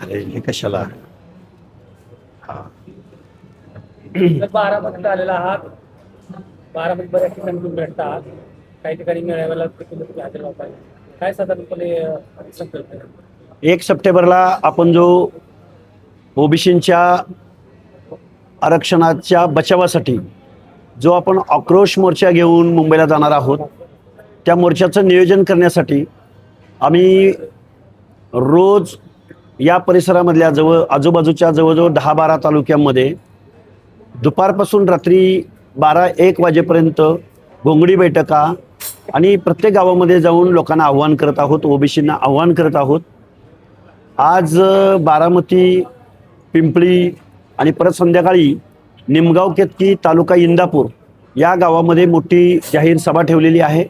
अरे हे कशाला. हा. बारामतीत आलेला आहात. बारामती बऱ्याच ठिकाणी तुम्ही भेटता आहात. काही ठिकाणी मेळाव्याला तुम्ही हजर राहता. काय साधारणपणे संकल्प आहे? 1 सप्टेंबरला आपण जो ओबीसींच्या आरक्षणाच्या बचावासाठी जो आपण आक्रोश मोर्चा घेऊन मुंबईला जाणार आहोत, त्या मोर्चाचं नियोजन करण्यासाठी आम्ही रोज या परिसरामधल्या आजूबाजूच्या जवळजवळ 10-12 तालुक्यांमध्ये दुपारपासून रात्री 12-1 वाजेपर्यंत घोंगडी बैठका आणि प्रत्येक गावामध्ये जाऊन लोकांना आव्हान करत आहोत, ओबीसींना आव्हान करत आहोत. आज बारामती, पिंपळी आणि परत संध्याकाळी निमगाव, केतकी, तालुका इंदापूर या गावामध्ये मोठी जाहीर सभा ठेवलेली आहे.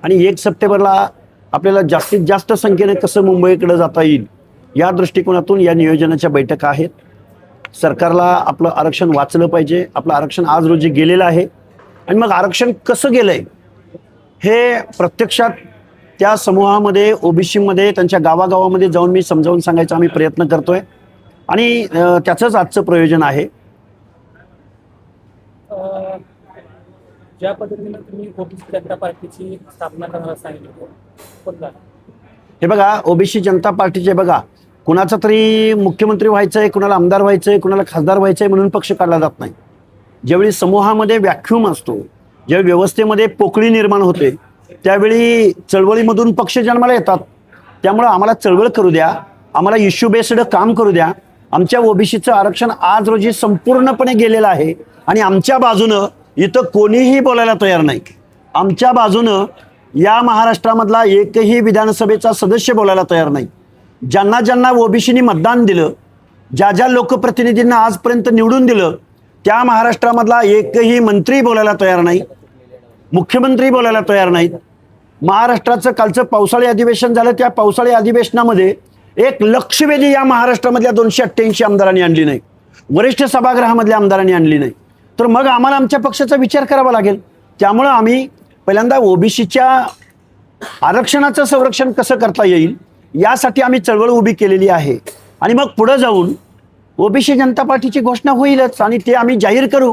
आणि 1 सप्टेंबरला आपल्याला जास्तीत जास्त संख्येने कसं मुंबईकडे जाता येईल या दृष्टिकोनातून या नियोजनाच्या बैठका आहेत. सरकारला आपलं आरक्षण वाचलं पाहिजे. आपलं आरक्षण आज रोजी गेलेलं आहे आणि मग आरक्षण कसं गेलंय हे प्रत्यक्षात त्या समूहामध्ये, ओबीसीमध्ये, त्यांच्या गावागावामध्ये जाऊन मी समजावून सांगायचा आम्ही प्रयत्न करतोय आणि त्याचंच आजचं प्रयोजन आहे. ज्या पद्धतीने तुम्ही ओबीसी जनता पार्टीची स्थापना करण्याला सांगितलं, हे बघा, ओबीसी जनता पार्टीचे बघा, कुणाचा तरी मुख्यमंत्री व्हायचंय, कुणाला आमदार व्हायचंय, कुणाला खासदार व्हायचंय म्हणून पक्ष काढला जात नाही. ज्यावेळी समूहामध्ये व्याक्यूम असतो, ज्यावेळी व्यवस्थेमध्ये पोकळी निर्माण होते, त्यावेळी चळवळीमधून पक्ष जन्माला येतात. त्यामुळं आम्हाला चळवळ करू द्या, आम्हाला इश्यू बेस्ड काम करू द्या. आमच्या ओबीसीचं आरक्षण आज रोजी संपूर्णपणे गेलेलं आहे आणि आमच्या बाजूनं इथं कोणीही बोलायला तयार नाही. आमच्या बाजूनं या महाराष्ट्रामधला एकही विधानसभेचा सदस्य बोलायला तयार नाही. ज्यांना ज्यांना ओबीसीनी मतदान दिलं, ज्या ज्या लोकप्रतिनिधींना आजपर्यंत निवडून दिलं, त्या महाराष्ट्रामधला एकही मंत्री बोलायला तयार नाही, मुख्यमंत्री बोलायला तयार नाहीत. महाराष्ट्राचं कालचं पावसाळी अधिवेशन झालं, त्या पावसाळी अधिवेशनामध्ये एक लक्षवेधी या महाराष्ट्रामधल्या 288 आमदारांनी आणली नाही, वरिष्ठ सभागृहामधल्या आमदारांनी आणली नाही. तर मग आम्हाला आमच्या पक्षाचा विचार करावा लागेल. त्यामुळं आम्ही पहिल्यांदा ओबीसीच्या आरक्षणाचं संरक्षण कसं करता येईल यासाठी आम्ही चळवळ उभी केलेली आहे. आणि मग पुढे जाऊन ओबीसी जनता पार्टीची घोषणा होईलच आणि ते आम्ही जाहीर करू.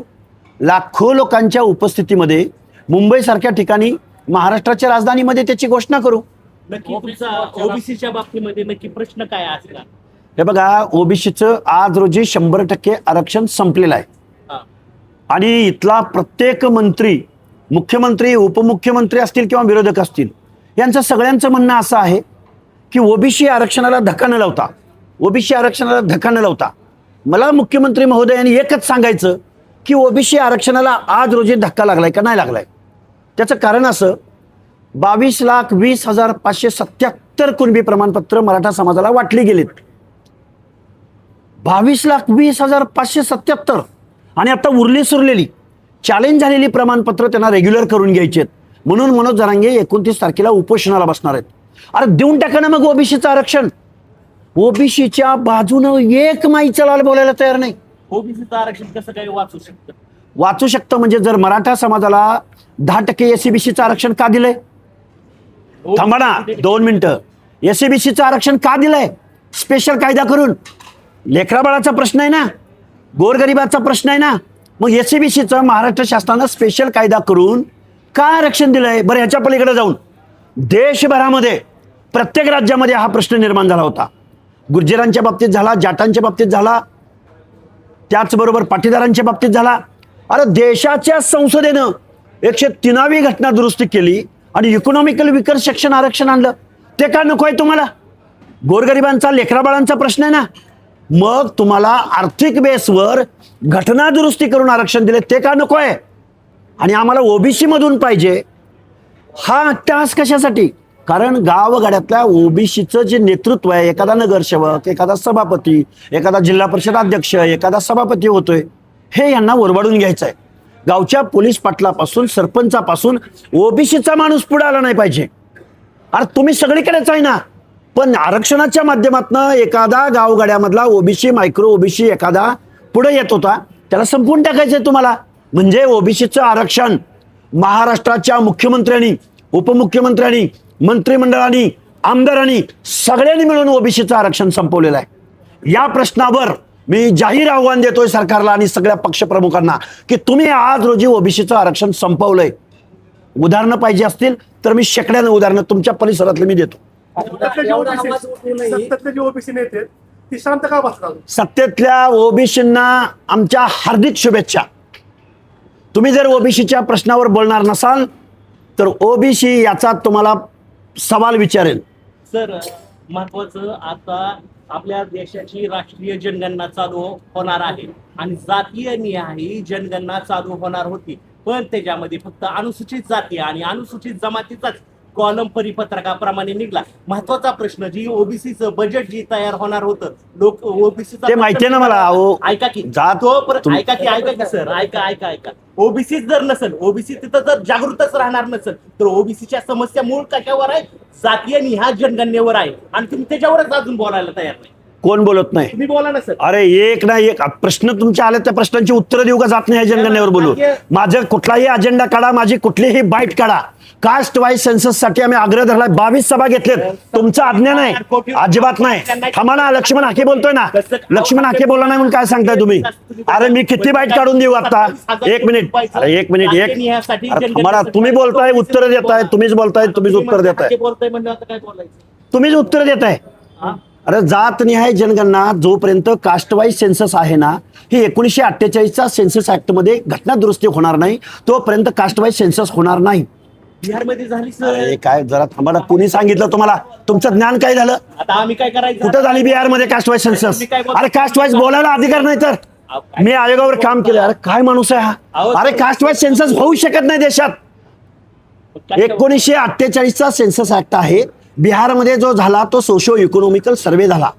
लाखो लोकांच्या उपस्थितीमध्ये मुंबईसारख्या ठिकाणी, महाराष्ट्राच्या राजधानीमध्ये त्याची घोषणा करू. नक्की तुमचा ओबीसीच्या बाबतीमध्ये नक्की प्रश्न काय असला? हे बघा, ओबीसीचं आज रोजी 100% आरक्षण संपलेलं आहे आणि इथला प्रत्येक मंत्री, मुख्यमंत्री, उपमुख्यमंत्री असतील किंवा विरोधक असतील, यांचं सगळ्यांचं म्हणणं असं आहे की ओबीसी आरक्षणाला धक्का न लावता, ओबीसी आरक्षणाला धक्का न लावता मला मुख्यमंत्री महोदयांनी एकच सांगायचं की ओबीसी आरक्षणाला आज रोजी धक्का लागलाय का नाही लागलाय. त्याचं कारण असं, 22,20,577 कुणबी प्रमाणपत्र मराठा समाजाला वाटली गेलीत. 22,20,577 आणि आता उरली सुरलेली चॅलेंज झालेली प्रमाणपत्र त्यांना रेग्युलर करून घ्यायचे आहेत. म्हणून मनोज जरांगे 29 तारखेला उपोषणाला बसणार आहेत. अरे देऊन टाका ना मग ओबीसीचं आरक्षण. ओबीसीच्या बाजूनं एक माई चलाल बोलायला तयार नाही. ओबीसीचं आरक्षण कसं काय वाचू शकतं? वाचू शकतं म्हणजे जर मराठा समाजाला 10% एससीबीसीचं आरक्षण का दिलंय? थांबा ना 2 मिनिटं. एससीबीसीचं आरक्षण का दिलंय? स्पेशल कायदा करून. लेकराबाळाचा प्रश्न आहे ना, गोरगरिबाचा प्रश्न आहे ना, मग एससीबीसीचं महाराष्ट्र शासनानं स्पेशल कायदा करून का आरक्षण दिलंय? बरं, ह्याच्या पलीकडे जाऊन देशभरामध्ये प्रत्येक राज्यामध्ये हा प्रश्न निर्माण झाला होता. गुर्जरांच्या बाबतीत झाला, जाटांच्या बाबतीत झाला, त्याचबरोबर पाटीदारांच्या बाबतीत झाला. अरे देशाच्या संसदेनं 103वी घटना दुरुस्ती केली आणि इकॉनॉमिकल विकर सेक्शन आरक्षण आणलं. ते का नको आहे तुम्हाला? गोरगरिबांचा, लेकराबाळांचा प्रश्न आहे ना. मग तुम्हाला आर्थिक बेसवर घटना दुरुस्ती करून आरक्षण दिले, ते का नको आहे? आणि आम्हाला ओबीसी मधून पाहिजे. हा टास्क कशासाठी? कारण गावगाड्यातल्या ओबीसीचं जे नेतृत्व आहे, एखादा नगरसेवक, एखादा सभापती, एखादा जिल्हा परिषद अध्यक्ष, एखादा सभापती होतोय, हे यांना ओरबाडून घ्यायचं आहे. गावच्या पोलीस पाटलापासून, सरपंचापासून ओबीसीचा माणूस पुढे आला नाही पाहिजे. अरे तुम्ही सगळीकडेच आहे ना, पण आरक्षणाच्या माध्यमातून एखादा गावगाड्यामधला ओबीसी, मायक्रो ओबीसी एखादा पुढे येत होता, त्याला संपवून टाकायचंय तुम्हाला. म्हणजे ओबीसीचं आरक्षण महाराष्ट्राच्या मुख्यमंत्र्यांनी, उपमुख्यमंत्र्यांनी, मंत्रिमंडळाने आमदारांनी सगळ्यांनी मिळून ओबीसीचं आरक्षण संपवलेलं आहे. या प्रश्नावर मी जाहीर आव्हान देतोय सरकारला आणि सगळ्या पक्षप्रमुखांना की तुम्ही आज रोजी ओबीसीचं आरक्षण संपवलंय. उदाहरणं पाहिजे असतील तर मी शेकड्यानं उदाहरणं तुमच्या परिसरातले मी देतो. सत्तेतले जे ओबीसी नेते ती शांत का बसतात? सत्तेतल्या ओबीसींना आमच्या हार्दिक शुभेच्छा. तुम्ही जर ओबीसीच्या प्रश्नावर बोलणार नसाल तर ओबीसी याचा तुम्हाला सवाल विचारेल. सर, महत्वाचं आता आपल्या देशाची राष्ट्रीय जनगणना चालू होणार आहे आणि जातीय निहाय जनगणना चालू होणार होती, पण त्याच्यामध्ये फक्त अनुसूचित जाती आणि अनुसूचित जमातीचाच कॉलम परिपत्रकाप्रमाणे निघला. महत्वाचा प्रश्न जी ओबीसीचं बजेट जी तयार होणार होतं, लोक ओबीसीचा ते माहितीये ना मला. अहो, ऐका की जात- ऐका की सर, ऐका ओबीसी जर नसेल, ओबीसी तिथं जर जागृतच राहणार नसेल तर ओबीसीच्या समस्या मूळ कशावर आहे? जातीय निहाय जनगणनेवर आहे आणि तुम्ही त्याच्यावरच अजून बोलायला तयार नाही. कोण बोलत नाही? तुम्ही बोला ना सर. अरे एक ना एक प्रश्न तुमच्या आले त्या प्रश्नांची उत्तरं देऊ का जात नाही जनगणनेवर बोलू? माझं कुठलाही अजेंडा काढा, माझी कुठलीही बाईट काढा. कास्ट वाईज सेन्सस साठी आम्ही आग्रह धरला. 22 सभा घेतलेत. तुमचं आज्ञा नाही, अजिबात नाही. थांबा ना, लक्ष्मण हाके बोलतोय ना. लक्ष्मण हाके बोलला नाही म्हणून काय सांगताय तुम्ही? अरे मी किती बाईट काढून देऊ आता? एक मिनिट, अरे एक मिनिट, थांबा ना. तुम्ही बोलताय, उत्तर देताय, तुम्हीच बोलताय, तुम्हीच उत्तर देताय, बोलताय म्हणजे आता काय बोलायचं? तुम्हीच उत्तर देताय. अरे जातनिहाय जनगणना जोपर्यंत कास्ट वाईज सेन्सस आहे ना, ही 1948चा सेन्सस ऍक्ट मध्ये घटना दुरुस्ती होणार नाही तोपर्यंत कास्ट वाईज सेन्सस होणार नाही. बिहारमध्ये झाली सर. अरे काय जरा थांबा ना. कुणी सांगितलं तुम्हाला? तुमचं ज्ञान काय झालं? आता आम्ही काय करायचं? कुठं झाली बिहारमध्ये कास्ट वाईज सेन्सस? अरे कास्ट वाईज बोलायला अधिकार नाही तर मी आयोगावर काम केलं. अरे काय माणूस आहे हा? अरे कास्ट वाईज सेन्सस होऊ शकत नाही देशात. 1948चा सेन्सस ऍक्ट आहे. बिहारमध्ये जो झाला तो सोशो इकॉनॉमिकल सर्वे झाला.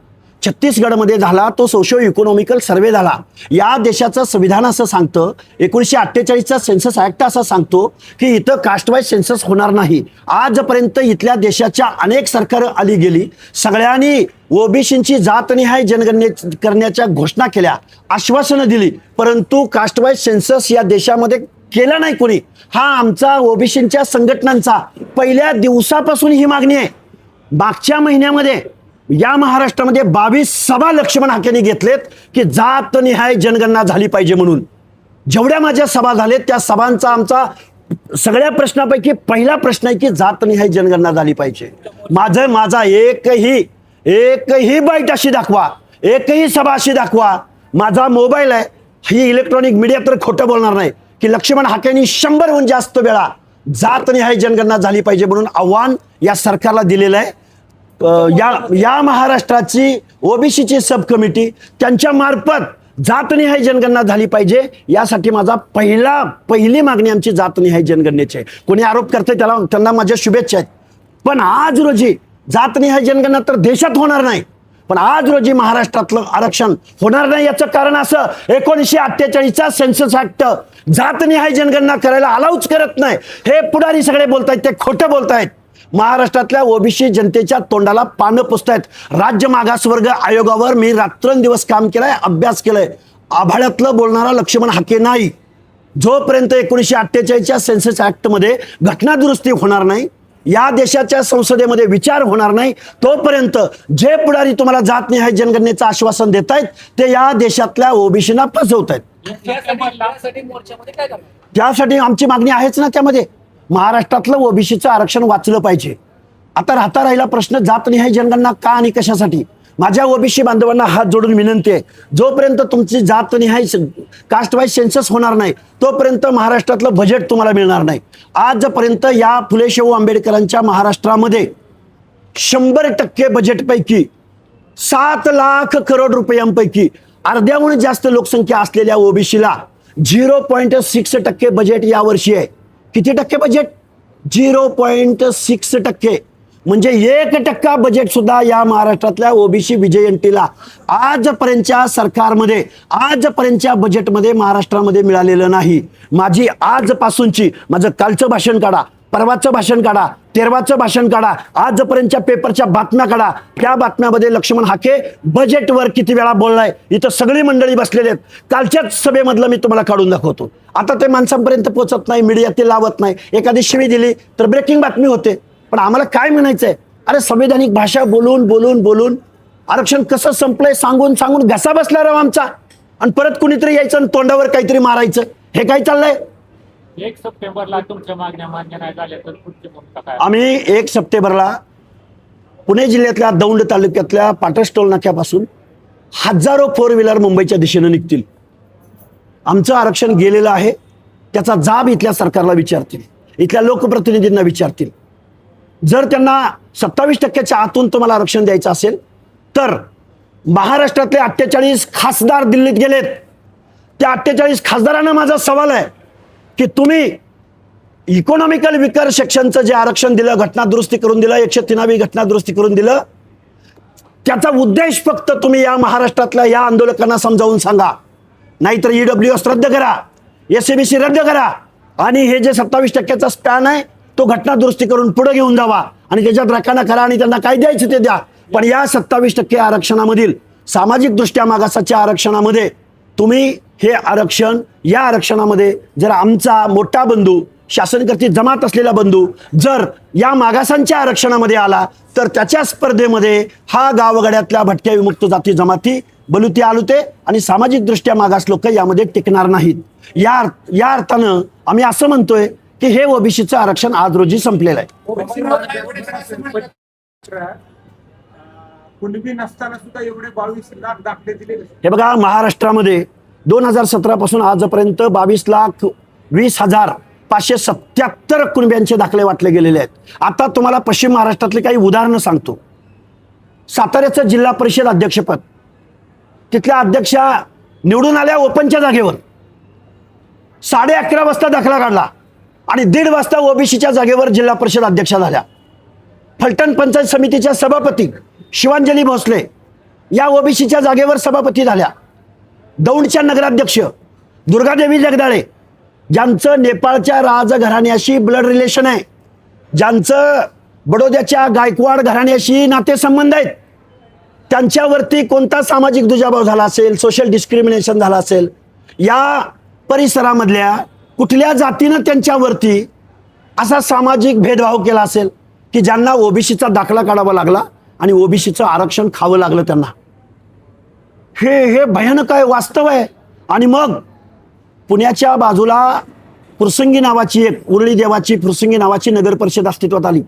छत्तीसगडमध्ये झाला तो सोशो इकॉनॉमिकल सर्वे झाला. या देशाचं संविधान असं सांगतं, 1948चा सेन्सस ऍक्ट असं सांगतो की इथं कास्ट वाईज सेन्सस होणार नाही. आजपर्यंत इथल्या देशाच्या अनेक सरकार आली गेली, सगळ्यांनी ओबीसींची जातनिहाय जनगणने करण्याच्या घोषणा केल्या, आश्वासनं दिली, परंतु कास्ट वाईज सेन्सस या देशामध्ये केला नाही कोणी. हा आमचा ओबीसींच्या संघटनांचा पहिल्या दिवसापासून ही मागणी आहे. मागच्या महिन्यामध्ये या महाराष्ट्रामध्ये 22 सभा लक्ष्मण हाकेंनी घेतलेत की जातनिहाय जनगणना झाली पाहिजे म्हणून. जेवढ्या माझ्या सभा झालेत त्या सभांचा आमचा सगळ्या प्रश्नापैकी पहिला प्रश्न आहे की जातनिहाय जनगणना झाली पाहिजे. माझा एकही बाईट अशी दाखवा, एकही सभा अशी दाखवा. माझा मोबाईल आहे, ही इलेक्ट्रॉनिक मीडिया तर खोटं बोलणार नाही की लक्ष्मण हाकेंनी 100हून जास्त वेळा जातनिहाय जनगणना झाली पाहिजे म्हणून आव्हान या सरकारला दिलेलं आहे. या महाराष्ट्राची ओबीसीची सब कमिटी त्यांच्या मार्फत जातनिहाय जनगणना झाली पाहिजे यासाठी माझा पहिली मागणी आमची जातनिहाय जनगणनेची आहे. कोणी आरोप करते त्यांना माझ्या शुभेच्छा आहेत. पण आज रोजी जातनिहाय जनगणना तर देशात होणार नाही, पण आज रोजी महाराष्ट्रातलं आरक्षण होणार नाही. याचं कारण असं, 1948चा सेन्सस ऍक्ट जातनिहाय जनगणना करायला अलाउच करत नाही. हे पुढारी सगळे बोलतायत, ते खोटं बोलतायत. महाराष्ट्रातल्या ओबीसी जनतेच्या तोंडाला पानं पुसतायत. राज्य मागासवर्ग आयोगावर मी रात्रंदिवस काम केलंय, अभ्यास केलाय. आभाळ्यातलं बोलणारा लक्ष्मण हाके नाही. जोपर्यंत 1948च्या सेन्सस ऍक्टमध्ये घटना दुरुस्ती होणार नाही, या देशाच्या संसदेमध्ये विचार होणार नाही, तोपर्यंत जे पुढारी तुम्हाला जातनिहाय जनगणनेचं आश्वासन देत आहेत ते या देशातल्या ओबीसीना फसवत आहेत. त्यासाठी आमची मागणी आहेच ना. त्यामध्ये महाराष्ट्रातलं ओबीसीचं आरक्षण वाचलं पाहिजे. आता राहिला प्रश्न जातनिहाय जनगणना का आणि कशासाठी. माझ्या ओबीसी बांधवांना हात जोडून विनंती आहे, जोपर्यंत तुमची जातनिहाय कास्ट वाईज सेन्सस होणार नाही तोपर्यंत महाराष्ट्रातलं बजेट तुम्हाला मिळणार नाही. आजपर्यंत या फुले शाहू आंबेडकरांच्या महाराष्ट्रामध्ये 100% बजेटपैकी 7 लाख करोड रुपयांपैकी अर्ध्याहून जास्त लोकसंख्या असलेल्या ओबीसीला 0.6% बजेट यावर्षी आहे. किती टक्के बजेट? 0.6%. म्हणजे 1% बजेट सुद्धा या महाराष्ट्रातल्या ओबीसी विजयंतीला आजपर्यंतच्या सरकारमध्ये, आजपर्यंतच्या बजेटमध्ये महाराष्ट्रामध्ये मिळालेलं नाही. माझी आजपासूनची, माझं कालचं भाषण काढा, परवाचं भाषण काढा, 13वाचं भाषण काढा, आजपर्यंतच्या पेपरच्या बातम्या काढा. त्या बातम्यामध्ये लक्ष्मण हाके बजेटवर किती वेळा बोललाय. इथं सगळी मंडळी बसलेली आहेत. कालच्याच सभेमधलं मी तुम्हाला काढून दाखवतो. आता ते माणसांपर्यंत पोहोचत नाही, मीडिया ते लावत नाही. एखादी शिवी दिली तर ब्रेकिंग बातमी होते. पण आम्हाला काय म्हणायचंय, अरे संवैधानिक भाषा बोलून बोलून बोलून आरक्षण कसं संपलंय सांगून सांगून घसा बसला राव आमचा, आणि परत कुणीतरी यायचं आणि तोंडावर काहीतरी मारायचं. हे काय चाललंय? 1 सप्टेंबरला तुमच्या मागण्या मान्य नाही झाल्या तर पुढची भूमिका काय? आम्ही 1 सप्टेंबरला पुणे जिल्ह्यातल्या दौंड तालुक्यातल्या पाटस टोल नाक्यापासून हजारो 4 व्हीलर मुंबईच्या दिशेनं निघतील. आमचं आरक्षण गेलेलं आहे, त्याचा जाब इथल्या सरकारला विचारतील, इथल्या लोकप्रतिनिधींना विचारतील. जर त्यांना 27% आतून तुम्हाला आरक्षण द्यायचं असेल तर महाराष्ट्रातले 48 खासदार दिल्लीत गेलेत. त्या 48 खासदारांना माझा सवाल आहे की तुम्ही इकॉनॉमिकल विकर सेक्शनचं जे आरक्षण दिलं, घटना दुरुस्ती करून दिलं, 103वी घटना दुरुस्ती करून दिलं, त्याचा उद्देश फक्त तुम्ही या महाराष्ट्रातल्या या आंदोलकांना समजावून सांगा. नाहीतर EWS रद्द करा, SABC रद्द करा, आणि हे जे 27%चा स्पॅन आहे तो घटना दुरुस्ती करून पुढे घेऊन जावा आणि त्याच्यात रकाना करा आणि त्यांना काय द्यायचं ते द्या. पण या 27% आरक्षणामधील सामाजिक दृष्ट्या मागासाच्या आरक्षणामध्ये तुम्ही हे आरक्षण, या आरक्षणामध्ये जर आमचा मोठा बंधू, शासनकर्ती जमात असलेला बंधू जर या मागासांच्या आरक्षणामध्ये आला तर त्याच्या स्पर्धेमध्ये हा गावगाड्यातल्या भटक्या विमुक्त जाती जमाती, बलुते आलुते आणि सामाजिक दृष्ट्या मागास लोक यामध्ये टिकणार नाहीत. या अर्थानं आम्ही असं म्हणतोय की हे ओबीसीचं आरक्षण आज रोजी संपलेलं आहे. कुणबी नसताना सुद्धा एवढे 22 लाख दाखले दिले. हे बघा, महाराष्ट्रामध्ये 2017 पासून आजपर्यंत 22,20,577 कुणब्यांचे दाखले वाटले गेलेले आहेत. आता तुम्हाला पश्चिम महाराष्ट्रातले काही उदाहरणं सांगतो. साताऱ्याचं जिल्हा परिषद अध्यक्षपद, तिथल्या अध्यक्षा निवडून आल्या ओपनच्या जागेवर, 11:30 वाजता दाखला काढला आणि 1:30 वाजता ओबीसीच्या जागेवर जिल्हा परिषद अध्यक्षा झाल्या. फलटण पंचायत समितीच्या सभापती शिवांजली भोसले या ओबीसीच्या जागेवर सभापती झाल्या. दौंडच्या नगराध्यक्ष दुर्गादेवी जगदाळे, ज्यांचं नेपाळच्या राजघराण्याशी ब्लड रिलेशन आहे, ज्यांचं बडोद्याच्या गायकवाड घराण्याशी नातेसंबंध आहेत, त्यांच्यावरती कोणता सामाजिक दुजाभाव झाला असेल, सोशल डिस्क्रिमिनेशन झाला असेल, या परिसरामधल्या कुठल्या जातीनं त्यांच्यावरती असा सामाजिक भेदभाव केला असेल की ज्यांना ओबीसीचा दाखला काढावा लागला आणि ओबीसीचं आरक्षण खावं लागलं त्यांना. हे भयानक आहे, वास्तव आहे. आणि मग पुण्याच्या बाजूला फुरसंगी नावाची एक उरळी देवाची फुरसंगी नावाची नगर परिषद अस्तित्वात आली.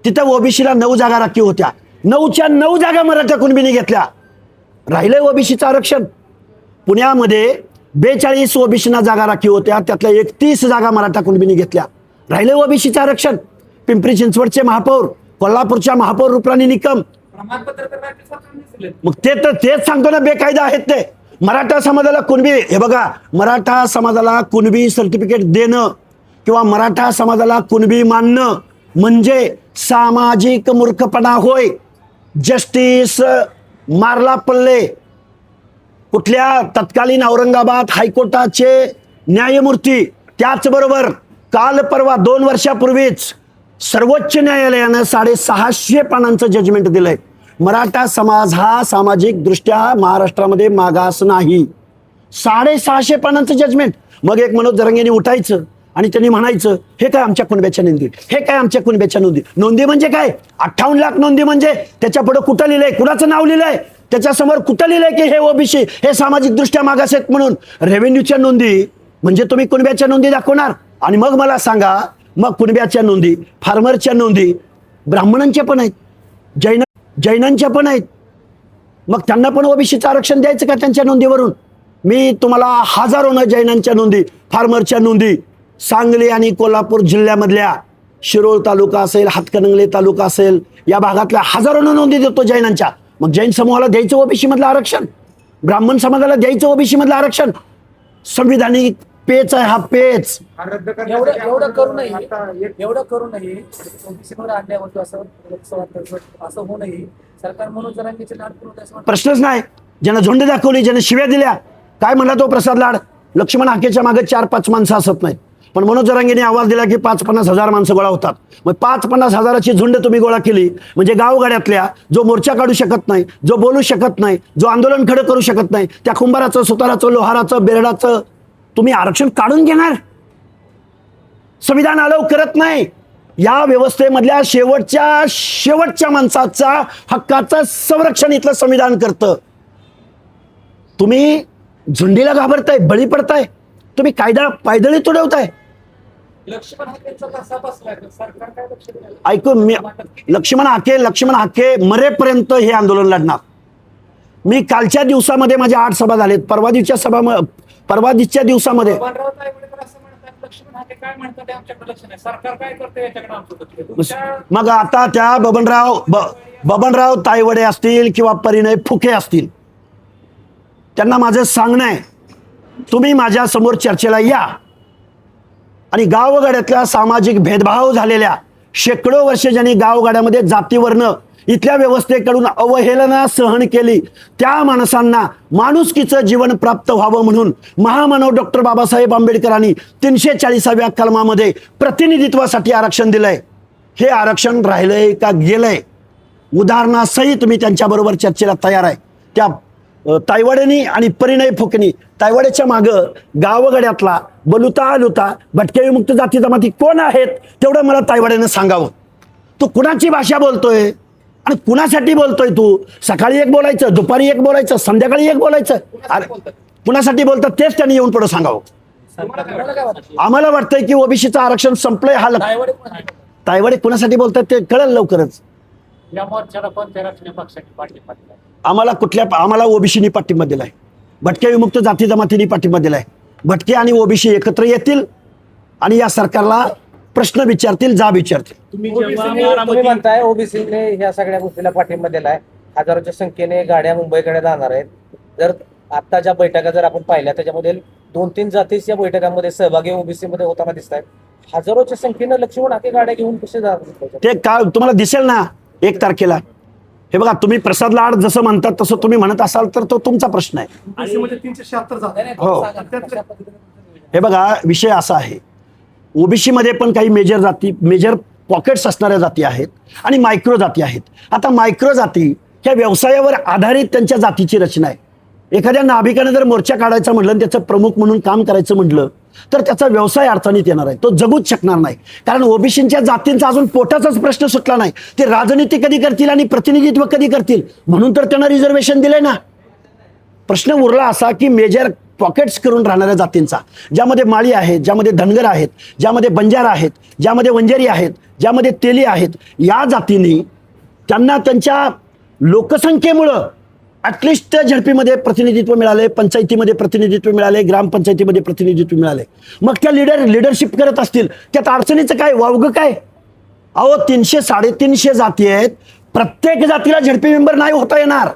तिथं ओबीसीला 9 जागा राखीव होत्या. 9च्या 9 जागा मराठा कुणबीने घेतल्या. राहिलंय ओबीसीचं आरक्षण. पुण्यामध्ये 42 ओबीसीना जागा राखीव होत्या, त्यातल्या 31 जागा मराठा कुणबीने घेतल्या. राहिलंय ओबीसीचं आरक्षण. पिंपरी चिंचवडचे महापौर, कोल्हापूरच्या महापौर रुपाली निकम, प्रमाणपत्र तर राज्य सरकारने दिले. मग तेच सांगतो ना, बेकायदा आहेत ते. मराठा समाजाला कुणबी, हे बघा, मराठा समाजाला कुणबी सर्टिफिकेट देणं किंवा मराठा समाजाला कुणबी मानणं म्हणजे सामाजिक मूर्खपणा होय. जस्टिस मारला पल्ले, कुठल्या तत्कालीन औरंगाबाद हायकोर्टाचे न्यायमूर्ती, त्याचबरोबर काल परवा 2 वर्षापूर्वीच सर्वोच्च न्यायालयानं 650 पानांचं जजमेंट दिलंय. मराठा समाज हा सामाजिक दृष्ट्या महाराष्ट्रामध्ये मागास नाही. 650 पानांचं जजमेंट. मग एक मनोज जरांगेंनी उठायचं आणि त्यांनी म्हणायचं हे काय आमच्या कुणब्याच्या नोंदी, हे काय आमच्या कुणब्याच्या नोंदी. नोंदी म्हणजे काय? 58 लाख नोंदी म्हणजे त्याच्या पुढे कुठं लिहिलंय, कुणाचं नाव लिहिलंय, त्याच्यासमोर कुठं लिहिलंय की हे ओबीसी, हे सामाजिक दृष्ट्या मागास आहेत म्हणून. रेव्हेन्यूच्या नोंदी म्हणजे तुम्ही कुणब्याच्या नोंदी दाखवणार. आणि मग मला सांगा, मग कुणब्याच्या नोंदी, फार्मरच्या नोंदी ब्राह्मणांच्या पण आहेत, जैनांच्या पण आहेत. मग त्यांना पण ओबीसीचं आरक्षण द्यायचं का त्यांच्या नोंदीवरून? मी तुम्हाला हजारोनं जैनांच्या नोंदी, फार्मरच्या नोंदी सांगली आणि कोल्हापूर जिल्ह्यामधल्या शिरोळ तालुका असेल, हातकणंगले तालुका असेल, या भागातल्या हजारोनं नोंदी देतो जैनांच्या. मग जैन समूहाला द्यायचं ओबीसी मधलं आरक्षण, ब्राह्मण समाजाला द्यायचं ओबीसी मधलं आरक्षण. संविधानिक पेच आहे हा, पेच. एवढं करूनही ओबीसीवर अन्याय होतो असं होऊनही सरकार मनोज जरांगेचे लाड पुरवत असं प्रश्नच नाही. ज्यानं झोंड दाखवली, ज्यानं शिव्या दिल्या, काय म्हणला तो प्रसाद लाड, लक्ष्मण हाकेच्या मागे 4-5 माणसं असत नाहीत. पण मनोज जरांगेने आवाज दिला की 5-50 हजार माणसं गोळा होतात. मग 5-50 हजाराची झुंड तुम्ही गोळा केली म्हणजे गावगाड्यातल्या जो मोर्चा काढू शकत नाही, जो बोलू शकत नाही, जो आंदोलन खडं करू शकत नाही, त्या कुंभाराचं, सुताराचं, लोहाराचं, बेरडाचं तुम्ही आरक्षण काढून घेणार. संविधान अलाव करत नाही. या व्यवस्थेमधल्या शेवटच्या माणसाचा हक्काचं संरक्षण इथलं संविधान करतं. तुम्ही झुंडीला घाबरताय, बळी पडताय, तुम्ही कायदा पायदळी तुडवताय. लक्ष्मण हाकेंचा कसा बसलाय सरकार काय लक्ष दिलं? ऐकून मी लक्ष्मण हाके मरेपर्यंत हे आंदोलन लढणार. मी कालच्या दिवसामध्ये माझ्या 8 सभा झालेत. परवादिच्या दिवसामध्ये बबनराव तायवाडे तर असं म्हणतात, लक्ष्मण हाके काय म्हणतात ते आमच्याकडे लक्ष नाही, सरकार काय करते याच्याकडे आमचं लक्ष आहे. तुमच्या मग आता त्या बबनराव तायवडे असतील किंवा परिणय फुके असतील, त्यांना माझं सांगणं आहे, तुम्ही माझ्या समोर चर्चेला या आणि गावगाड्यातल्या सामाजिक भेदभाव झालेल्या शेकडो वर्ष ज्यांनी गावगाड्यामध्ये जातीवर्ण इथल्या व्यवस्थेकडून अवहेलना सहन केली त्या माणसांना माणुसकीचं जीवन प्राप्त व्हावं म्हणून महामानव डॉक्टर बाबासाहेब आंबेडकरांनी 340व्या कलमामध्ये प्रतिनिधित्वासाठी आरक्षण दिलंय. हे आरक्षण राहिलंय का गेलंय उदाहरणासहित मी त्यांच्याबरोबर चर्चेला तयार आहे. त्या तायवाडेनी आणि परिणय फुकनी तायवाड्याच्या मागं गावगड्यातला बलुता लुता भटके विमुक्त जाती जमाती कोण आहेत तेवढं मला तायवाड्यानं सांगावं. तू कुणाची भाषा बोलतोय आणि कुणासाठी बोलतोय? तू सकाळी एक बोलायचं, दुपारी एक बोलायचं, संध्याकाळी एक बोलायचं. अरे कुणासाठी बोलतात तेच त्यांनी येऊन पुढे सांगावं. आम्हाला वाटतंय की ओबीसीचं आरक्षण संपलंय. हा तायवाडे कुणासाठी बोलतात ते कळेल लवकरच. या मोर्चाला कोणत्या राजकीय पक्षाने पाठिंबा दिला? आम्हाला ओबीसीनी पाठिंबा दिलाय, भटके विमुक्त जाती जमातींनी पाठिंबा दिलाय. भटके आणि ओबीसी एकत्र येतील आणि या सरकारला प्रश्न विचारतील, जाब विचारतील. तुम्ही म्हणताय ओबीसीने ह्या सगळ्या गोष्टीला पाठिंबा दिलाय, हजारोच्या संख्येने गाड्या मुंबईकडे जाणार आहेत. जर आत्ताच्या बैठका जर आपण पाहिल्या त्याच्यामध्ये 2-3 जातीच्या बैठकांमध्ये सहभागी ओबीसी मध्ये होताना दिसत आहेत. हजारोच्या संख्येनं लक्ष्मण हाके गाड्या घेऊन कसे जातात ते काय तुम्हाला दिसेल ना 1 तारखेला. हे बघा, तुम्ही प्रसाद लाड जसं म्हणतात तसं तुम्ही म्हणत असाल तर तो तुमचा प्रश्न आहे. ओबीसी मध्ये 376 जाती. हो. त्यातल्या हे बघा, विषय असा आहे, ओबीसी मध्ये पण काही मेजर पॉकेट्स असणाऱ्या जाती आहेत आणि मायक्रो जाती आहेत. आता मायक्रो जाती ह्या व्यवसायावर आधारित त्यांच्या जातीची रचना आहे. एखाद्या नाभिकाने जर मोर्चा काढायचा म्हटलं आणि त्याचं प्रमुख म्हणून काम करायचं म्हटलं तर त्याचा व्यवसाय अडचणीत येणार आहे, तो जगूच शकणार नाही. कारण ओबीसीच्या जातींचा अजून पोटाचाच प्रश्न सुटला नाही. ते राजनीती कधी करतील आणि प्रतिनिधित्व कधी करतील म्हणून तर त्यांना रिझर्वेशन दिलंय ना. प्रश्न उरला असा की मेजर पॉकेट्स करून राहणाऱ्या जातींचा, ज्यामध्ये माळी आहेत, ज्यामध्ये धनगर आहेत, ज्यामध्ये बंजारा आहेत, ज्यामध्ये वंजारी आहेत, ज्यामध्ये तेली आहेत, या जातींनी त्यांना त्यांच्या लोकसंख्येमुळं ॲटलिस्ट झडपीमध्ये प्रतिनिधित्व मिळाले, पंचायतीमध्ये प्रतिनिधित्व मिळाले, ग्रामपंचायतीमध्ये प्रतिनिधित्व मिळाले. मग त्या लिडरशिप करत असतील, त्यात अडचणीचं काय, वावगं काय? अहो 300-350 जाती आहेत. प्रत्येक जातीला झडपी मेंबर नाही होता येणार,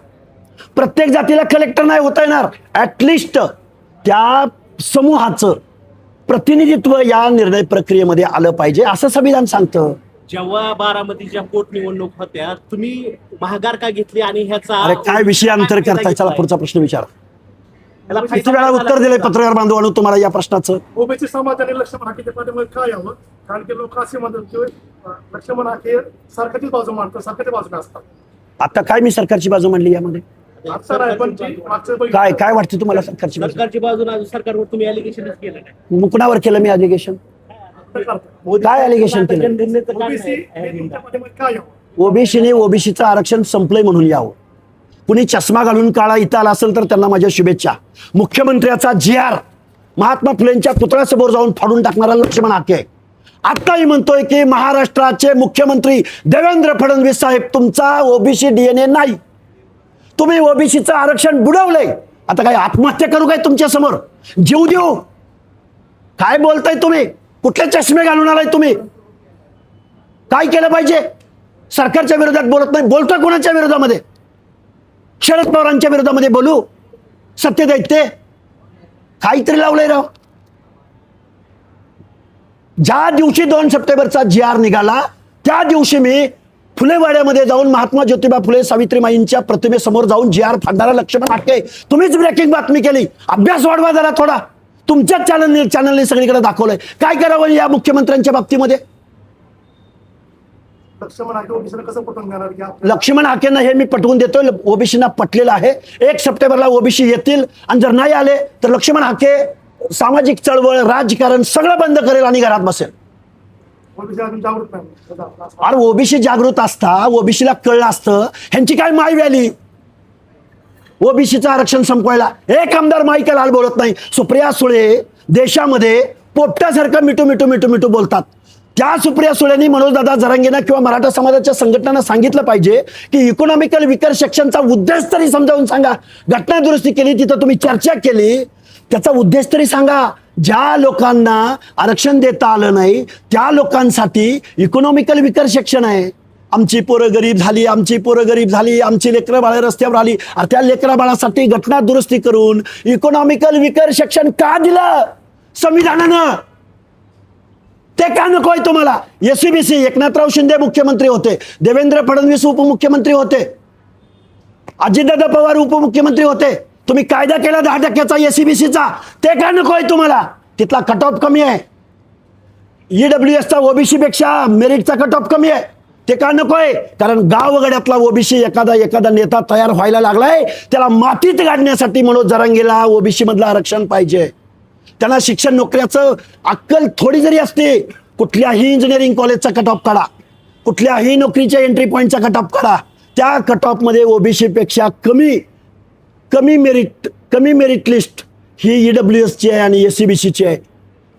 प्रत्येक जातीला कलेक्टर नाही होता येणार. ॲटलिस्ट त्या समूहाचं प्रतिनिधित्व या निर्णय प्रक्रियेमध्ये आलं पाहिजे असं संविधान सांगतं. जेव्हा बारामतीच्या पोटनिवडणूक होत्या तुम्ही महागार का घेतली आणि ह्याचा अरे काय विषयांतर करताय? चला पुढचा प्रश्न विचारा. किती वेळा उत्तर दिलंय पत्रकार बांधवांनो तुम्हाला या प्रश्नाचं? ओबीसी समाजाने लक्ष्मण हाकेच्या पाठीमध्ये काय यावं? कारण की लोक असे म्हणतात की लक्ष्मण हाके सरकारचीच बाजू मांडतात, सरकारच्या बाजूने असतात. आता काय मी सरकारची बाजू मांडली यामध्ये? अक्षर आहे पण जी मागच्या बैठकीत- काय वाटतं तुम्हाला सरकारची बाजू? सरकारची बाजूने सरकारवर तुम्ही अलिगेशनच केलं नाही. मग कुणावर केलं मी अलिगेशन? काय allegation केलं? जनगणनेचं काम ओबीसी आहे. तुमच्या पाठीमध्ये काय यावं? ओबीसीने ओबीसीचं आरक्षण संपलंय म्हणून यावं. कुणी चष्मा घालून काळा इथं आला असेल तर त्यांना माझ्या शुभेच्छा. मुख्यमंत्र्याचा GR महात्मा फुलेंच्या पुतळ्यासमोर जाऊन फाडून टाकणारा लक्ष्मण हाके आहे. आत्ताही म्हणतोय की महाराष्ट्राचे मुख्यमंत्री देवेंद्र फडणवीस साहेब, तुमचा ओबीसी DNA नाही, तुम्ही ओबीसीचं आरक्षण बुडवलंय. आता काय आत्महत्या करू काय तुमच्या समोर? जीव देऊ? काय बोलताय तुम्ही? कुठले चष्मे घालून आलाय तुम्ही? काय केलं पाहिजे? सरकारच्या विरोधात बोलत नाही, बोलतोय कोणाच्या विरोधामध्ये? शरद पवारांच्या विरोधामध्ये बोलू? सत्य दैत्य काहीतरी लावलंय राव. ज्या दिवशी 2 सप्टेंबरचा GR निघाला त्या दिवशी मी फुलेवाड्यामध्ये जाऊन महात्मा ज्योतिबा फुले सावित्रीमाईंच्या प्रतिमेसमोर जाऊन GR फाडणारा लक्ष्मण हाके, तुम्हीच ब्रेकिंग बातमी केली. अभ्यास वाढवा जरा थोडा. तुमच्याच चॅनलने सगळीकडे दाखवलंय. काय करावं या मुख्यमंत्र्यांच्या बाबतीमध्ये? लक्ष्मण हाके ओबीसीला कसं पटवून देणार की लक्ष्मण हाकेंना हे मी पटवून देतोय, ओबीसीना पटलेलं आहे. 1 सप्टेंबरला ओबीसी येतील आणि जर नाही आले तर लक्ष्मण हाके सामाजिक चळवळ, राजकारण सगळं बंद करेल आणि घरात बसेल. ओबीसी अजून जागृत नाही. अरे ओबीसी जागृत असता, ओबीसीला कळलं असतं ह्यांची काय माय व्याली ओबीसीचं आरक्षण संपवायला. एक आमदार माईका लाल बोलत नाही. सुप्रिया सुळे देशामध्ये पोपट्यासारखं मिठू मिठू मिठू मिठू बोलतात. त्या सुप्रिया सुळेंनी मनोजदादा जरांगेंना किंवा मराठा समाजाच्या संघटनांना सांगितलं पाहिजे की इकॉनॉमिकल विकर सेक्शनचा उद्देश तरी समजावून सांगा. घटना दुरुस्ती केली, तिथं तुम्ही चर्चा केली, त्याचा उद्देश तरी सांगा. ज्या लोकांना आरक्षण देता आलं नाही त्या लोकांसाठी इकॉनॉमिकल विकर सेक्शन आहे. आमची पोरं गरीब झाली, आमची पोरं गरीब झाली, आमची लेकरं बाळं रस्त्यावर आली. त्या लेकरा बाळासाठी घटना दुरुस्ती करून इकॉनॉमिकल विकर सेक्शन का दिलं संविधानानं? ते का नकोय तुम्हाला? एससीबीसी एकनाथराव शिंदे मुख्यमंत्री होते, देवेंद्र फडणवीस उपमुख्यमंत्री होते, अजितदादा पवार उपमुख्यमंत्री होते. तुम्ही कायदा केला 10% एससीबीसीचा. ते का नकोय तुम्हाला? तिथला कट ऑफ कमी आहे. ईडब्ल्यूएसचा ओबीसी पेक्षा मेरिटचा कट ऑफ कमी आहे. ते का नकोय? कारण गावगड्यातला ओबीसी एखादा नेता तयार व्हायला लागलाय, त्याला मातीत गाडण्यासाठी मनोज जरांगेला ओबीसी मधलं आरक्षण पाहिजे. त्यांना शिक्षण नोकऱ्याचं अक्कल थोडी जरी असते, कुठल्याही इंजिनिअरिंग कॉलेजचा कट ऑफ काढा, कुठल्याही नोकरीच्या एंट्री पॉईंटचा कट ऑफ काढा, त्या कट ऑफमध्ये ओबीसी पेक्षा कमी मेरिट लिस्ट ही ईडब्ल्यूएसची आहे आणि एससीबीसीची आहे.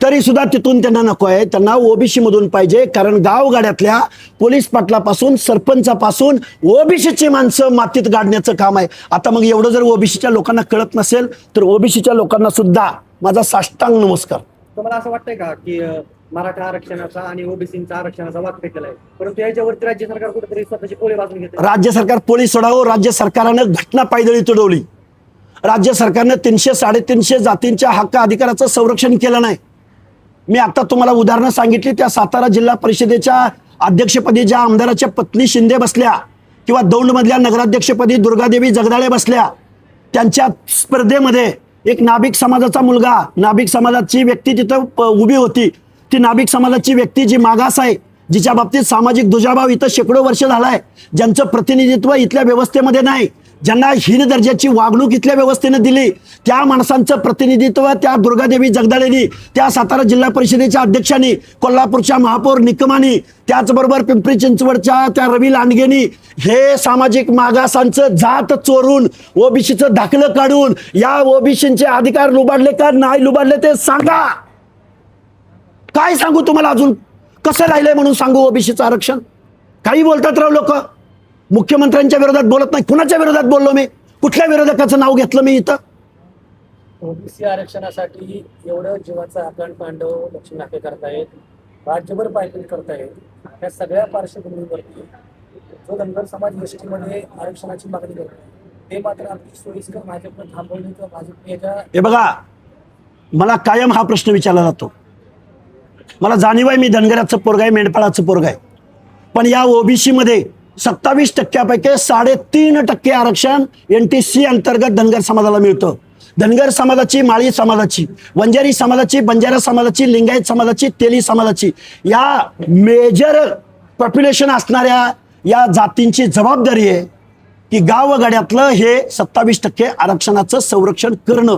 तरी सुद्धा तिथून त्यांना नको आहे. त्यांना ओबीसी मधून पाहिजे. कारण गावगाड्यातल्या पोलीस पाटलापासून सरपंचापासून ओबीसीची माणसं मातीत गाडण्याचं काम आहे. आता मग एवढं जर ओबीसीच्या लोकांना कळत नसेल तर ओबीसीच्या लोकांना सुद्धा माझा साष्टांग नमस्कार. तुम्हाला असं वाटतंय का की मराठा आरक्षणाचा आणि ओबीसीचा आरक्षणाचा वाद पेटलेला आहे, परंतु याच्यावरती राज्य सरकार कुठेतरी स्वतःची पोळी बाजून घेते? राज्य सरकार पोलीस सोडावं. राज्य सरकारनं घटना पायदळी तुडवली. राज्य सरकारनं 300 350 जातींच्या हक्क अधिकाराचं संरक्षण केलं नाही. मी आता तुम्हाला उदाहरणं सांगितली. त्या सातारा जिल्हा परिषदेच्या अध्यक्षपदी ज्या आमदाराच्या पत्नी शिंदे बसल्या किंवा दौंडमधल्या नगराध्यक्षपदी दुर्गादेवी जगदाळे बसल्या, त्यांच्या स्पर्धेमध्ये एक नाभिक समाजाचा मुलगा, नाभिक समाजाची व्यक्ती तिथं उभी होती. ती नाभिक समाजाची व्यक्ती जी मागास आहे, जिच्या बाबतीत सामाजिक दुजाभाव इथं शेकडो वर्ष झालाय, ज्यांचं प्रतिनिधित्व इथल्या व्यवस्थेमध्ये नाही, ज्यांना हीन दर्जाची वागणूक इथल्या व्यवस्थेनं दिली, त्या माणसांचं प्रतिनिधित्व त्या दुर्गादेवी जगदाळेंनी, त्या सातारा जिल्हा परिषदेच्या अध्यक्षांनी, कोल्हापूरच्या महापौर निकमानी, त्याचबरोबर पिंपरी चिंचवडच्या त्या रवी लांडगेनी हे सामाजिक मागासांचं जात चोरून ओबीसीचं दाखलं काढून या ओबीसीचे अधिकार लुबाडले का नाही लुबाडले ते सांगा. काय सांगू तुम्हाला? अजून कसं राहिलंय म्हणून सांगू ओबीसीचं आरक्षण? काही बोलतात राव लोक. मुख्यमंत्र्यांच्या विरोधात बोलत नाही. कुणाच्या विरोधात बोललो मी? कुठल्या विरोधकाचं नाव घेतलं मी इथं? ओबीसी आरक्षणासाठी एवढं जीवाचं आकांड पांडव लक्ष्मी नाके करतायत, राज्यभर पायपीट करतायत. या सगळ्या पार्श्वभूमीवरती जो धनगर समाज एसटीमध्ये आरक्षणाची मागणी करतो ते मात्र अगदी सोयीस्कर भाजपनं थांबवले किंवा भाजपने याच्या हे बघा, मला कायम हा प्रश्न विचारला जातो. मला जाणीव आहे मी धनगराचं पोरग आहे, मेंढपाळाचं पोरग आहे. पण या ओबीसी मध्ये 27% 3.5% आरक्षण NTC अंतर्गत धनगर समाजाला मिळतं. धनगर समाजाची, माळी समाजाची, वंजारी समाजाची, बंजारा समाजाची, लिंगायत समाजाची, तेली समाजाची, या मेजर पॉप्युलेशन असणाऱ्या या जातींची जबाबदारी आहे की गावगाड्यातलं हे 27% आरक्षणाचं संरक्षण करणं.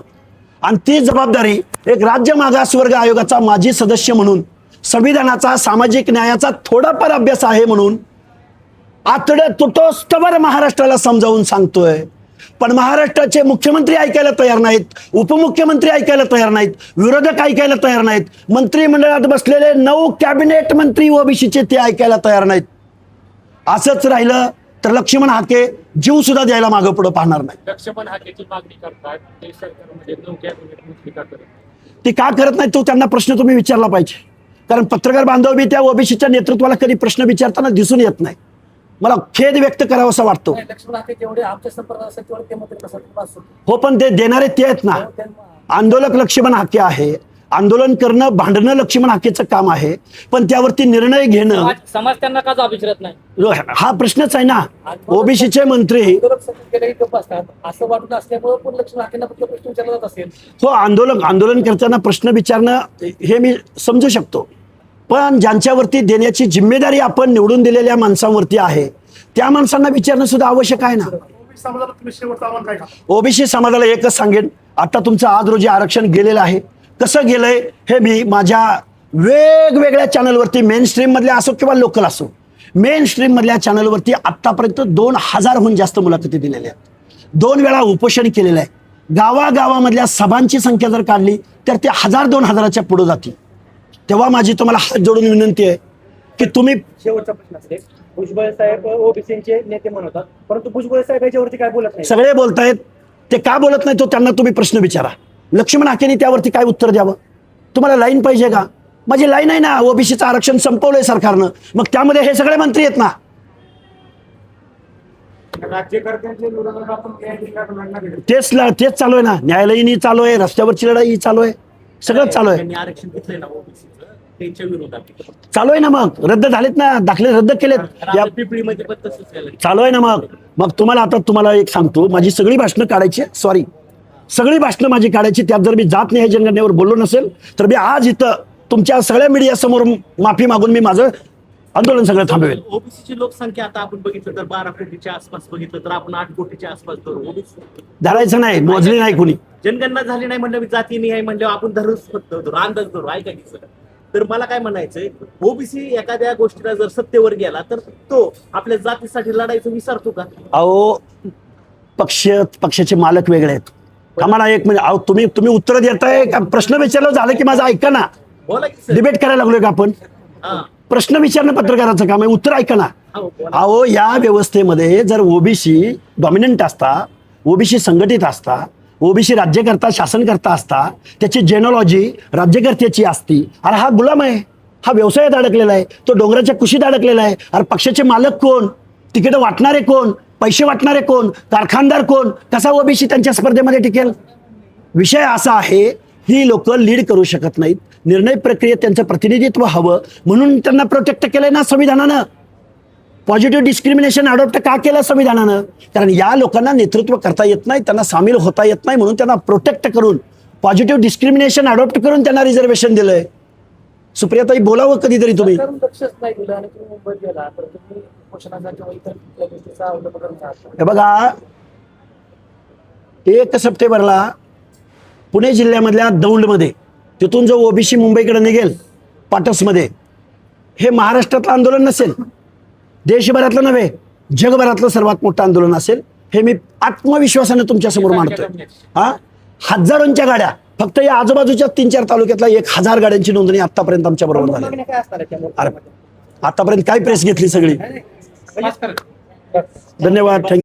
आणि ती जबाबदारी एक राज्य मागासवर्ग आयोगाचा माजी सदस्य म्हणून, संविधानाचा, सामाजिक न्यायाचा थोडाफार अभ्यास आहे म्हणून आतडे तुटोस्तवर महाराष्ट्राला समजावून सांगतोय. पण महाराष्ट्राचे मुख्यमंत्री ऐकायला तयार नाहीत, उपमुख्यमंत्री ऐकायला तयार नाहीत, विरोधक ऐकायला तयार नाहीत, मंत्रिमंडळात बसलेले 9 कॅबिनेट मंत्री ओबीसीचे ते ऐकायला तयार नाहीत. असंच राहिलं तर लक्ष्मण हाके जीव सुद्धा द्यायला मागं पुढे पाहणार नाही. लक्ष्मण हाकेची मागणी करतात ते सरकारमध्ये 9 कॅबिनेट मंत्री का करत नाही? ती का करत नाही तो त्यांना प्रश्न तुम्ही विचारला पाहिजे. कारण पत्रकार बांधव बी त्या ओबीसीच्या नेतृत्वाला कधी प्रश्न विचारताना दिसून येत नाही. मला खेद व्यक्त करावा असं वाटतो. लक्ष्मण हाके जेवढे आमच्या संपर्कात असतात तेवढे ते मंत्री नसतात. हो, पण ते देणारे ते आहेत ना. आंदोलक लक्ष्मण हाके आहे. आंदोलन करणं, भांडणं लक्ष्मण हाकेचं काम आहे. पण त्यावरती निर्णय घेणं समाज त्यांना का जाब विचारत नाही हा प्रश्नच आहे ना. ओबीसीचे मंत्री असतात असं वाटत असल्यामुळे पण लक्ष्मण हाकेंना फक्त प्रश्न विचारला जात असेल. हो, आंदोलन करताना प्रश्न विचारणं हे मी समजू शकतो. पण ज्यांच्यावरती देण्याची जिम्मेदारी आपण निवडून दिलेल्या माणसांवरती आहे त्या माणसांना विचारणं सुद्धा आवश्यक आहे ना. ओबीसी समाजाला तुम्ही शेवटचं आव्हान काय का? ओबीसी समाजाला एकच सांगेन, आता तुमचं आज रोजी आरक्षण गेलेलं आहे. कसं गेलंय हे मी माझ्या वेगवेगळ्या चॅनलवरती मेन स्ट्रीम मधल्या असो किंवा लोकल असो, मेन स्ट्रीम मधल्या चॅनलवरती आतापर्यंत 2000हून जास्त मुलाखती दिलेल्या आहेत, 2 वेळा उपोषण केलेलं आहे. गावागावामधल्या सभांची संख्या जर काढली तर ते 1000-2000च्या पुढे जातील. तेव्हा माझी तुम्हाला हात जोडून विनंती आहे की तुम्ही शेवटचा प्रश्न असेल, भुजबळ साहेब ओबीसीचे नेते म्हणतात, परंतु भुजबळ साहेब याच्यावरती काय बोलत नाही. सगळे बोलतायत, ते का बोलत नाही तो त्यांना तुम्ही प्रश्न विचारा. लक्ष्मण हाकेने त्यावरती काय उत्तर द्यावं? तुम्हाला लाईन पाहिजे का? माझी लाईन आहे ना, ओबीसीचं आरक्षण संपवलंय सरकारनं, मग त्यामध्ये हे सगळे मंत्री आहेत ना. राज्यकर्त्यांच्या विरोधात आपण लढणार आहे. तेच चालू आहे ना, न्यायालयीन चालू आहे, रस्त्यावरची लढाई चालू आहे, सगळं चालू आहे. त्यांनी आरक्षण घेतलंय ना ओबीसीचं, त्यांच्या विरोधात चालू आहे ना, मग रद्द झालेत ना, दाखले रद्द केलेत या पिपळीमध्ये पण तसंच झालं. चालू आहे ना. मग तुम्हाला एक सांगतो, माझी सगळी भाषणं काढायची, सगळी भाषणं माझी काढायची. त्यात जर मी जात न्याय जनगणनेवर बोललो नसेल तर मी आज इथं तुमच्या सगळ्या मीडिया समोर माफी मागून मी माझं आंदोलन सगळं थांबवेल. ओबीसीची लोकसंख्या आता आपण बघितलं तर 12 कोटीच्या आसपास, बघितलं तर आपण 8 कोटीच्या आसपास धरू. ओबीसी धरायचं नाही, मोजली नाही कोणी. जनगणना झाली नाही म्हणलं, जाती नाही म्हणलं, आपण धरूच फक्त धरू, अंदाज धरू. ऐका की सर, तर मला काय म्हणायचंय, ओबीसी एखाद्या गोष्टीला जर सत्तेवर गेला तर तो आपल्या जातीसाठी लढायचं विसरतो का? अहो, पक्षाचे मालक वेगळे आहेत. आम्हाला एक म्हणजे अहो तुम्ही उत्तर देताय का? प्रश्न विचारलं झालं की माझं ऐका ना. बोला की सर. डिबेट करायला लागलोय का आपण? हा. प्रश्न विचारणं पत्रकाराचं काम आहे, उत्तर ऐका ना. हो, बोला. अहो, या व्यवस्थेमध्ये जर ओबीसी डॉमिनंट असता, ओबीसी संघटित असता, ओबीसी राज्यकर्ता शासनकर्ता असता, त्याची जेनॉलॉजी राज्यकर्त्याची असती, अरे हा गुलाम आहे, हा व्यवसायात अडकलेला आहे, तो डोंगराच्या कुशीत अडकलेला आहे. अरे पक्षाचे मालक कोण? तिकीट वाटणारे कोण? पैसे वाटणारे कोण? कारखानदार कोण? कसा ओबीसी त्यांच्या स्पर्धेमध्ये टिकेल? विषय असा आहे, ही लोक लीड करू शकत नाहीत. निर्णय प्रक्रियेत त्यांचं प्रतिनिधित्व हवं म्हणून त्यांना प्रोटेक्ट केलंय ना संविधानानं. पॉझिटिव्ह डिस्क्रिमिनेशन अडॉप्ट का केलं संविधानानं? कारण या लोकांना नेतृत्व करता येत नाही, त्यांना सामील होता येत नाही, म्हणून त्यांना प्रोटेक्ट करून पॉझिटिव्ह डिस्क्रिमिनेशन अडॉप्ट करून त्यांना रिझर्वेशन दिलंय. सुप्रियाताई, बोलावं कधीतरी तुम्ही. सरकारनं लक्षच नाही दिलं आणि तुम्ही मुंबईत गेला तर तुम्ही उपोषणाचा किंवा इतर कुठल्या गोष्टीचा अवलंब करत आहात. हे बघा, 1 सप्टेंबरला पुणे जिल्ह्यामधल्या दौंडमध्ये, तिथून जो ओबीसी मुंबईकडे निघेल पाटसमध्ये, हे महाराष्ट्रातलं आंदोलन नसेल, देशभरातलं नव्हे, जगभरातलं सर्वात मोठं आंदोलन असेल. हे मी आत्मविश्वासाने तुमच्या समोर मांडतोय. हा, हजारोंच्या गाड्या, फक्त या आजूबाजूच्या 3-4 तालुक्यातल्या 1000 गाड्यांची नोंदणी आतापर्यंत आमच्या बरोबर झाली. मागण्या काय असणार आहे त्या अरे, आतापर्यंत काय प्रेस घेतली सगळी. धन्यवाद, थँक्यू.